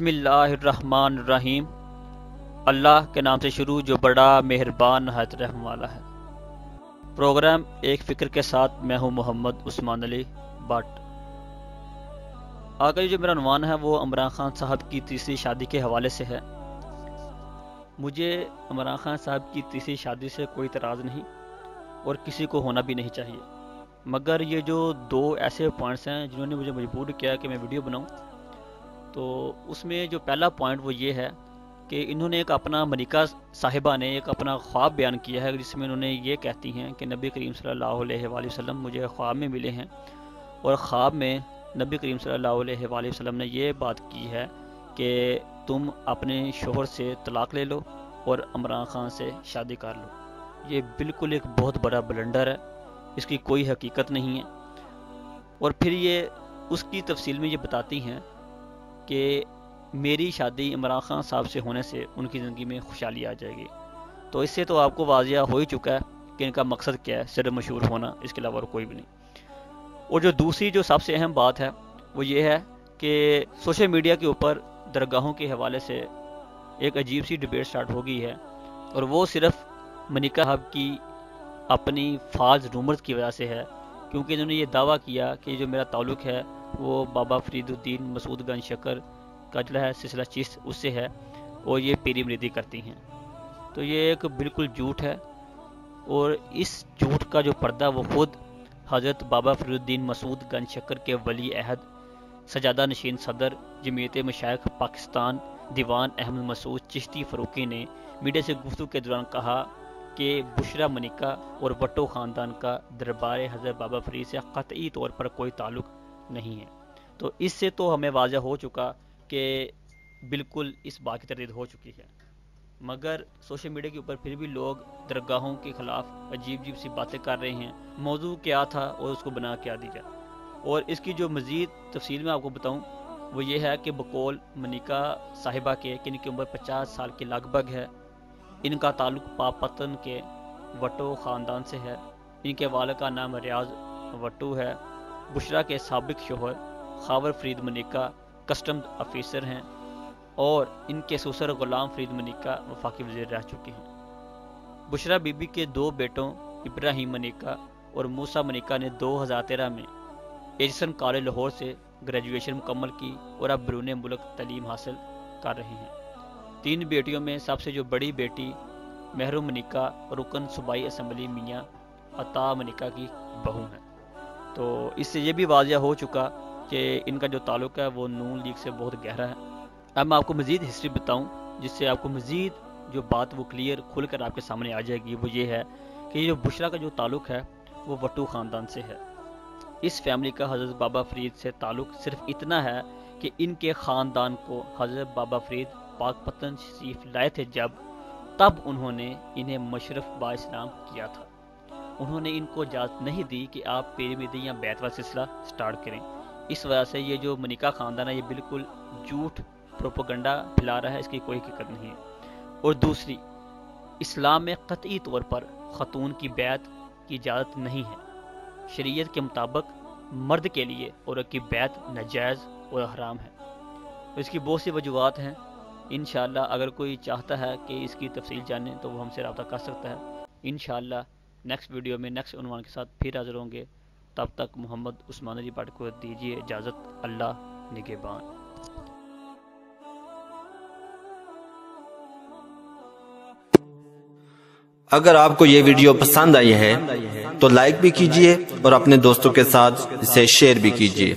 بسم اللہ الرحمن الرحیم۔ اللہ کے نام سے شروع جو بڑا مہربان نہایت رحم والا ہے۔ پروگرام ایک فکر کے ساتھ میں ہوں محمد عثمان علی بٹ۔ آگے جو میرا عنوان ہے وہ عمران خان صاحب کی تیسری شادی کے حوالے سے ہے۔ مجھے عمران خان صاحب کی تیسری شادی سے کوئی اعتراض نہیں اور کسی کو ہونا بھی نہیں چاہیے، مگر یہ جو دو ایسے پوائنٹس ہیں جنہوں نے مجھے مجبور کیا کہ میں ویڈیو بناؤں، تو اس میں جو پہلا پوائنٹ وہ یہ ہے کہ انہوں نے ایک اپنا ملکہ صاحبہ نے ایک اپنا خواب بیان کیا ہے، جس میں انہوں نے یہ کہتی ہیں کہ نبی کریم صلی اللہ علیہ وآلہ وسلم مجھے خواب میں ملے ہیں، اور خواب میں نبی کریم صلی اللہ علیہ وآلہ وسلم نے یہ بات کی ہے کہ تم اپنے شوہر سے طلاق لے لو اور عمران خان سے شادی کر لو۔ یہ بالکل ایک بہت بڑا بلنڈر ہے، اس کی کوئی حقیقت نہیں ہے۔ اور پھر یہ اس کی تفصیل میں یہ بتاتی ہیں کہ میری شادی عمران خان صاحب سے ہونے سے ان کی زندگی میں خوشحالی آ جائے گی۔ تو اس سے تو آپ کو واضح ہو ہی چکا ہے کہ ان کا مقصد کیا ہے، صرف مشہور ہونا، اس کے علاوہ اور کوئی بھی نہیں۔ اور جو دوسری جو سب سے اہم بات ہے وہ یہ ہے کہ سوشل میڈیا کے اوپر درگاہوں کے حوالے سے ایک عجیب سی ڈیبیٹ سٹارٹ ہو گئی ہے، اور وہ صرف منیکا صاحب کی اپنی فالس رومرز کی وجہ سے ہے، کیونکہ انہوں نے یہ دعویٰ کیا کہ جو میرا تعلق ہے وہ بابا فرید الدین مسعود گنج شکر کا جو ہے سلسلہ چشت اس سے ہے، اور یہ پیری مریدی کرتی ہیں۔ تو یہ ایک بالکل جھوٹ ہے، اور اس جھوٹ کا جو پردہ وہ خود حضرت بابا فرید الدین مسعود گنج شکر کے ولی عہد سجادہ نشین صدر جمعیت مشائخ پاکستان دیوان احمد مسعود چشتی فاروقی نے میڈیا سے گفتگو کے دوران کہا کہ بشرا منیکا اور وٹو خاندان کا دربار حضرت بابا فرید سے قطعی طور پر کوئی تعلق نہیں ہے۔ تو اس سے تو ہمیں واضح ہو چکا کہ بالکل اس بات کی تردید ہو چکی ہے، مگر سوشل میڈیا کے اوپر پھر بھی لوگ درگاہوں کے خلاف عجیب سی باتیں کر رہے ہیں۔ موضوع کیا تھا اور اس کو بنا کیا دی جائے، اور اس کی جو مزید تفصیل میں آپ کو بتاؤں وہ یہ ہے کہ بقول منیکا صاحبہ کے کہ ان کی عمر 50 سال کے لگ بھگ ہے، ان کا تعلق پاپتن کے وٹو خاندان سے ہے، ان کے والد کا نام ریاض وٹو ہے، بشرا کے سابق شوہر خاور فرید منیکا کسٹم آفیسر ہیں، اور ان کے سسر غلام فرید منیکا وفاقی وزیر رہ چکے ہیں۔ بشرا بی بی کے دو بیٹوں ابراہیم منیکا اور موسیٰ منیکا نے 2013 میں ایجسن کالج لاہور سے گریجویشن مکمل کی اور اب بیرون ملک تعلیم حاصل کر رہی ہیں۔ 3 بیٹیوں میں سب سے جو بڑی بیٹی محروم منیکا رکن صوبائی اسمبلی میاں عطا منیکا کی بہو ہیں۔ تو اس سے یہ بھی واضح ہو چکا کہ ان کا جو تعلق ہے وہ نون لیگ سے بہت گہرا ہے۔ اب میں آپ کو مزید ہسٹری بتاؤں جس سے آپ کو مزید جو بات وہ کلیئر کھل کر آپ کے سامنے آ جائے گی، وہ یہ ہے کہ یہ جو بشرا کا جو تعلق ہے وہ وٹو خاندان سے ہے۔ اس فیملی کا حضرت بابا فرید سے تعلق صرف اتنا ہے کہ ان کے خاندان کو حضرت بابا فرید پاک پتن شریف لائے تھے تب انہوں نے انہیں مشرف با اسلام کیا تھا۔ انہوں نے ان کو اجازت نہیں دی کہ آپ پیری مریدی یا بیت والا سلسلہ سٹارٹ کریں۔ اس وجہ سے یہ جو منیکا خاندان ہے یہ بالکل جھوٹ پروپیگنڈا پھیلا رہا ہے، اس کی کوئی حقیقت نہیں ہے۔ اور دوسری، اسلام میں قطعی طور پر خاتون کی بیعت کی اجازت نہیں ہے۔ شریعت کے مطابق مرد کے لیے عورت کی بیعت ناجائز اور حرام ہے۔ اس کی بہت سی وجوہات ہیں، انشاءاللہ اگر کوئی چاہتا ہے کہ اس کی تفصیل جانے تو وہ ہم سے رابطہ کر سکتا ہے۔ انشاءاللہ نیکسٹ ویڈیو میں نیکسٹ عنوان کے ساتھ پھر حاضر ہوں گے۔ تب تک محمد عثمان علی بٹ کو دیجیے اجازت۔ اللہ نگہبان۔ اگر آپ کو یہ ویڈیو پسند آئی ہے تو لائک بھی کیجئے اور اپنے دوستوں کے ساتھ اسے شیئر بھی کیجئے۔